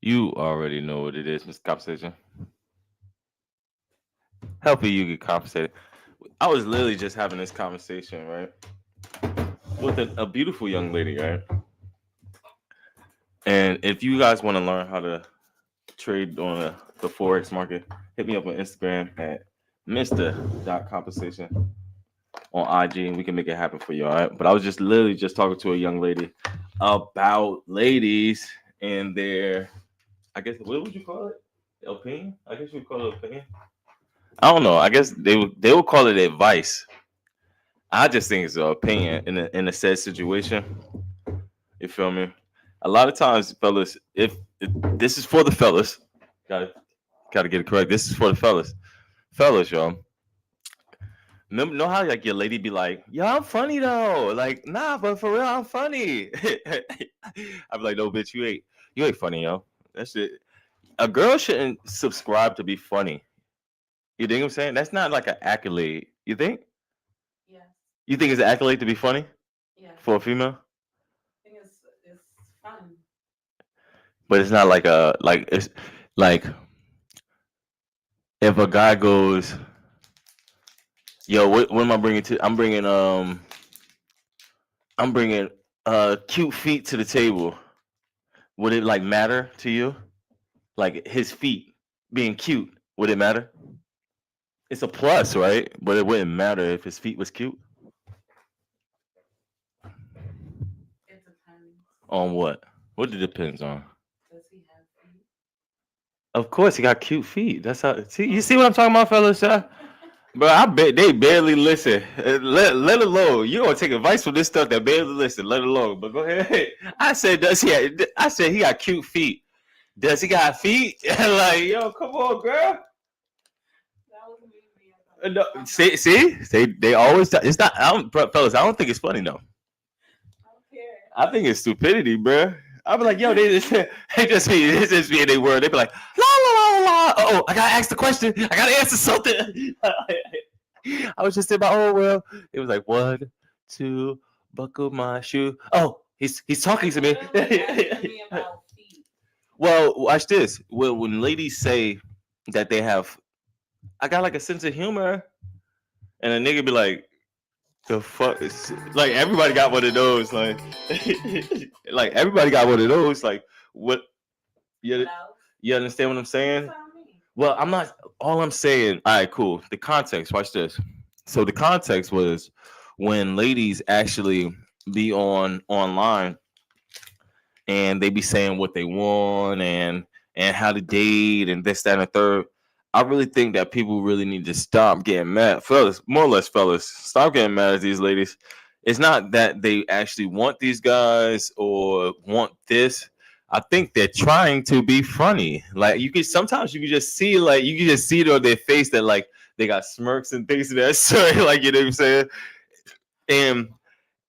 You already know what it is, Mr. Conversation. Helping you get compensated. I was literally just having this conversation, right, with a beautiful young lady, right? And if you guys want to learn how to trade on the forex market, hit me up on Instagram at Mr. Compensation on IG, and we can make it happen for you. All right. But I was just literally just talking to a young lady about ladies and their, I guess, what would you call it? Opinion? I guess you would call it opinion. I don't know. I guess they would call it advice. I just think it's an opinion in a said situation. You feel me? A lot of times, fellas, if this is for the fellas, gotta gotta get it correct. This is for the fellas, y'all. Know how like your lady be like, "Yo, I'm funny though." Like, nah, but for real, I'm funny. I'm like, no, bitch, you ain't funny, yo. That's it. A girl shouldn't subscribe to be funny. You think I'm saying? That's not like an accolade. You think? Yes. You think it's an accolade to be funny Yeah. for a female? I think it's fun. But it's not like a like it's like if a guy goes, "Yo, what am I bringing to? I'm bringing cute feet to the table." Would it like matter to you? Like his feet being cute, would it matter? It's a plus, right? But it wouldn't matter if his feet was cute. It depends. On what? What it depends on? Does he have feet? Of course, he got cute feet. That's how. See, you see what I'm talking about, fellas? Bro, I bet they barely listen. Let alone you gonna take advice from this stuff that barely listen. Let alone. But go ahead. I said, does he? I said he got cute feet. Does he got feet? Like, yo, come on, girl. That was me. No, see, they always. It's not, fellas. I don't think it's funny though. I don't care. I think it's stupidity, bro. I be like, yo, they just be in their word. They be like, la la la la. Oh, I gotta ask the question. I gotta answer something. I was just in my own world. It was like 1, 2, buckle my shoe. Oh, he's talking to me. Asking me about feet. Well, watch this. Well, when ladies say that they have, I got like a sense of humor, and a nigga be like, the fuck is like everybody got one of those, like like everybody got one of those, like what you, What else? you understand what I'm saying? That's what I mean. Well, I'm not all I'm saying, all right, cool. The context, watch this. So the context was when ladies actually be on online and they be saying what they want and how to date and this, that, and the third. I really think that people really need to stop getting mad. Fellas, more or less, fellas, stop getting mad at these ladies. It's not that they actually want these guys or want this. I think they're trying to be funny. Like you can sometimes you can just see it on their face that like they got smirks and things of that sort. Like you know what I'm saying? And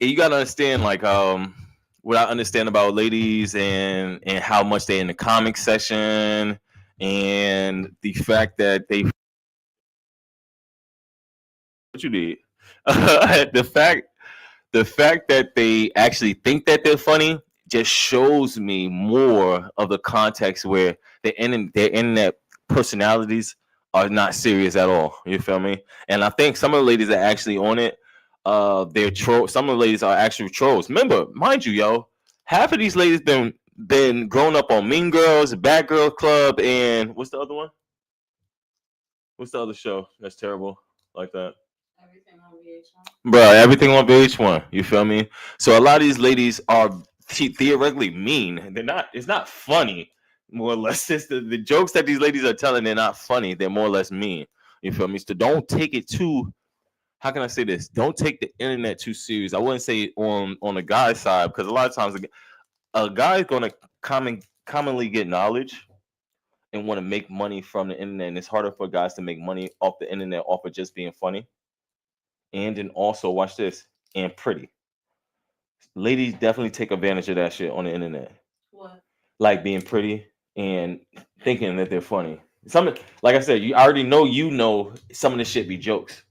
you gotta understand like what I understand about ladies and how much they in the comic section and the fact that they what you did the fact that they actually think that they're funny just shows me more of the context where their internet personalities are not serious at all. You feel me? And I think some of the ladies that are actually on it, they're troll. Some of the ladies are actual trolls. Remember, mind you, yo, half of these ladies been grown up on Mean Girls, Bad Girl Club, and what's the other one? What's the other show that's terrible like that? Everything on VH1. Bro, everything on VH1. You feel me? So a lot of these ladies are theoretically mean. They're not. It's not funny. More or less, it's the jokes that these ladies are telling. They're not funny. They're more or less mean. You feel me? So don't take it too. How can I say this? Don't take the internet too serious. I wouldn't say on the guy's side because a lot of times a guy is gonna commonly get knowledge and want to make money from the internet. And it's harder for guys to make money off the internet off of just being funny. And then also watch this and pretty. Ladies definitely take advantage of that shit on the internet, What? like being pretty and thinking that they're funny. Some, like I said, you already know. Some of this shit be jokes.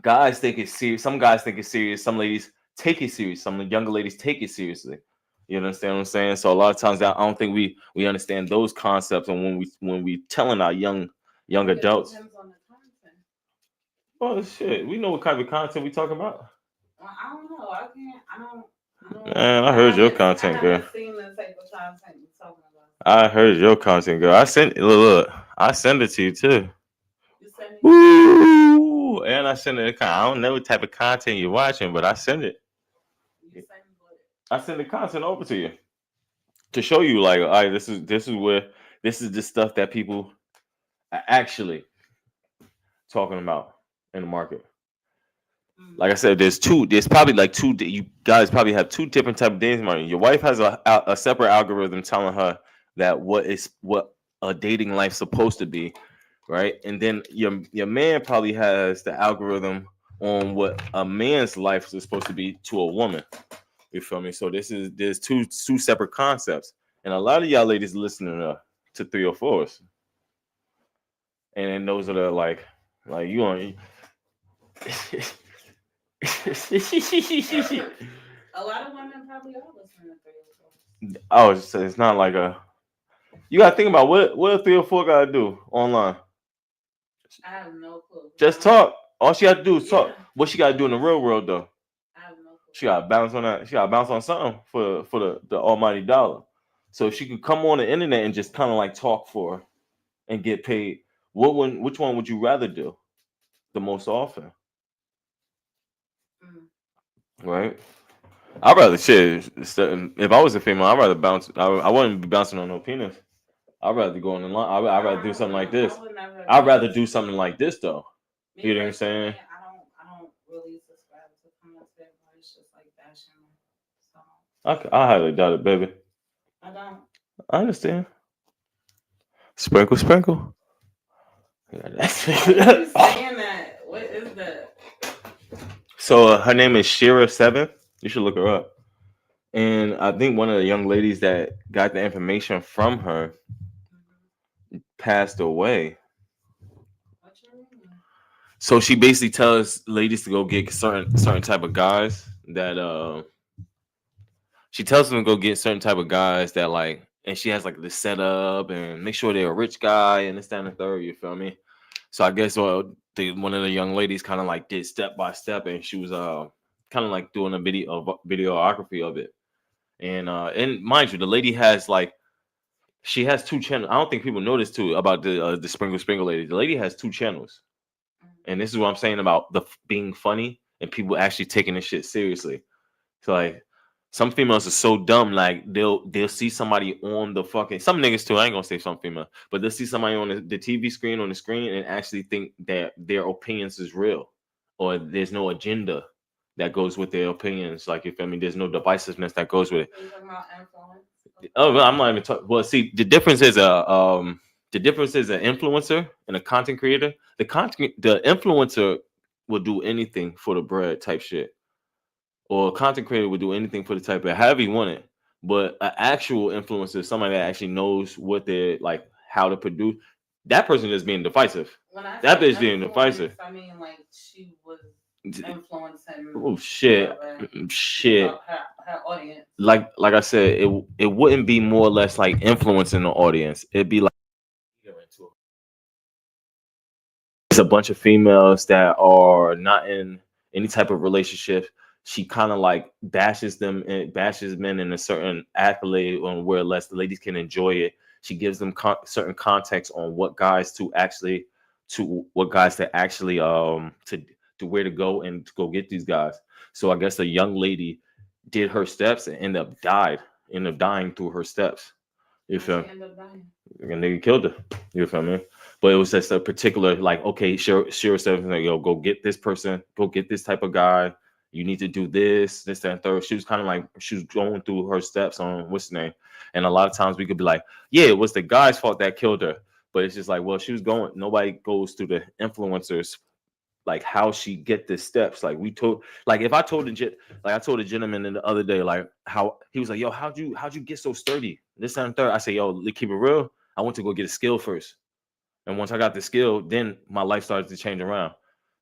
Guys think it's serious. Some guys think it's serious. Some ladies take it serious. Some younger ladies take it seriously. You understand what I'm saying? So a lot of times I don't think we understand those concepts, and when we telling our young It adults, depends on the content. oh shit, we know what kind of content we talking about. Well, I don't know. I can't. I don't. Man, I heard your I content, girl. haven't seen the type of content you're talking about. I heard your content, girl. I sent look, I send it to you too. You send me. Woo! And I send it. I don't know what type of content you're watching, but I send it. You send me what? I send the content over to you to show you, like, all right, this is where this is the stuff that people are actually talking about in the market. Like I said, there's probably like two. You guys probably have two different type of dating market. Your wife has a separate algorithm telling her that what a dating life's supposed to be, right? And then your man probably has the algorithm on what a man's life is supposed to be to a woman. You feel me? So there's two separate concepts, and a lot of y'all ladies listening to 304s, and then those are the like you on. A lot of women probably are listening to 304. Oh, it's not like a. You gotta think about what a 304 gotta do online. I have no clue. Just talk. All she got to do is talk. Yeah. What she got to do in the real world though? I have no clue. She got to bounce on that. She got to bounce on something for the almighty dollar. So if she could come on the internet and just kind of like talk for her and get paid, which one would you rather do the most often? Right? I'd rather shit. If I was a female, I'd rather bounce. I wouldn't be bouncing on no penis. I'd rather go on the line. I'd rather do something like this. I'd rather do something like this though. You know what I'm saying? I don't really subscribe to content where it's just like bashing. So I highly doubt it, baby. I don't. I understand. Sprinkle, sprinkle. Why are you saying that? What is that? So her name is Shira7. You should look her up. And I think one of the young ladies that got the information from her passed away. What's your name? So she basically tells ladies to go get certain type of guys that she tells them to go get certain type of guys that like, and she has like the setup and make sure they're a rich guy and this, that, and the third. You feel me? So I guess one of the young ladies kind of like did step by step, and she was kind of like doing a videography of it. And mind you, the lady has like she has two channels. I don't think people know this too about the Sprinkle lady. The lady has two channels, and this is what I'm saying about being funny and people actually taking this shit seriously. So like some females are so dumb, like they'll see somebody on the fucking some niggas too. I ain't gonna say some female, but they'll see somebody on the TV screen on the screen and actually think that their opinions is real, or there's no agenda that goes with their opinions. Like you feel me? There's no divisiveness that goes with it. Are you talking about influence? Oh, well, I'm not even talking. Well, see, the difference is an influencer and a content creator. The influencer will do anything for the bread type shit, or a content creator would do anything for the type of however you want it. But an actual influencer is somebody that actually knows what they're like, how to produce. That person is being divisive. That bitch being divisive. I mean, like she was influencing. Oh shit, shit. Her audience. Like I said, it wouldn't be more or less like influencing the audience. It'd be like it's a bunch of females that are not in any type of relationship. She kind of like bashes them and bashes men in a certain accolade on where less the ladies can enjoy it. She gives them certain context on what guys to actually to where to go and to go get these guys. So I guess a young lady did her steps and ended up dying through her steps. You feel? A nigga killed her. You feel me? But it was just a particular like, okay, Shira said, like, yo, go get this person, go get this type of guy. You need to do this, that, and third. She was kind of like she was going through her steps on what's the name. And a lot of times we could be like, yeah, it was the guy's fault that killed her. But it's just like, well, she was going. Nobody goes through the influencers like how she get the steps. Like we told, like if I told I told a gentleman the other day, like how he was like, yo, how'd you get so sturdy? This and third. I say, yo, keep it real. I went to go get a skill first. And once I got the skill, then my life started to change around.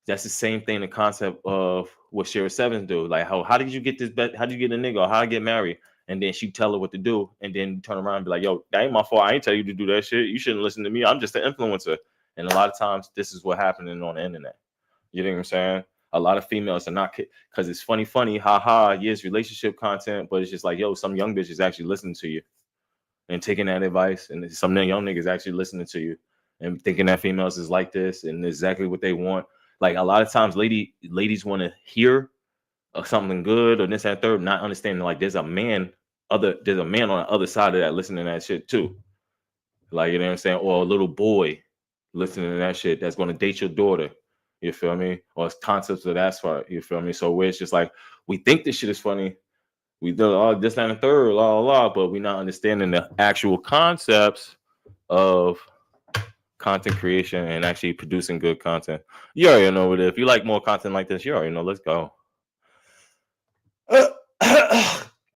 That's the same thing, the concept of what Shira 7s do. Like how did you get this bet? How did you get a nigga? Or how to get married? and then she tell her what to do, and then turn around and be like, yo, that ain't my fault. I ain't tell you to do that shit. You shouldn't listen to me. I'm just an influencer. And a lot of times this is what happening on the internet. You know what I'm saying? A lot of females are not, because it's funny, haha, yes, relationship content, but it's just like, yo, some young bitch is actually listening to you and taking that advice, and some young niggas actually listening to you and thinking that females is like this and exactly what they want. Like a lot of times ladies want to hear something good or this and third, not understanding like there's a man on the other side of that listening to that shit too. Like, you know what I'm saying? Or a little boy listening to that shit that's going to date your daughter. You feel me? Or it's concepts of that sort. You feel me? So where it's just like, we think this shit is funny. We do all this and the third, but we're not understanding the actual concepts of content creation and actually producing good content. You already know what it is. If you like more content like this, you already know. Let's go.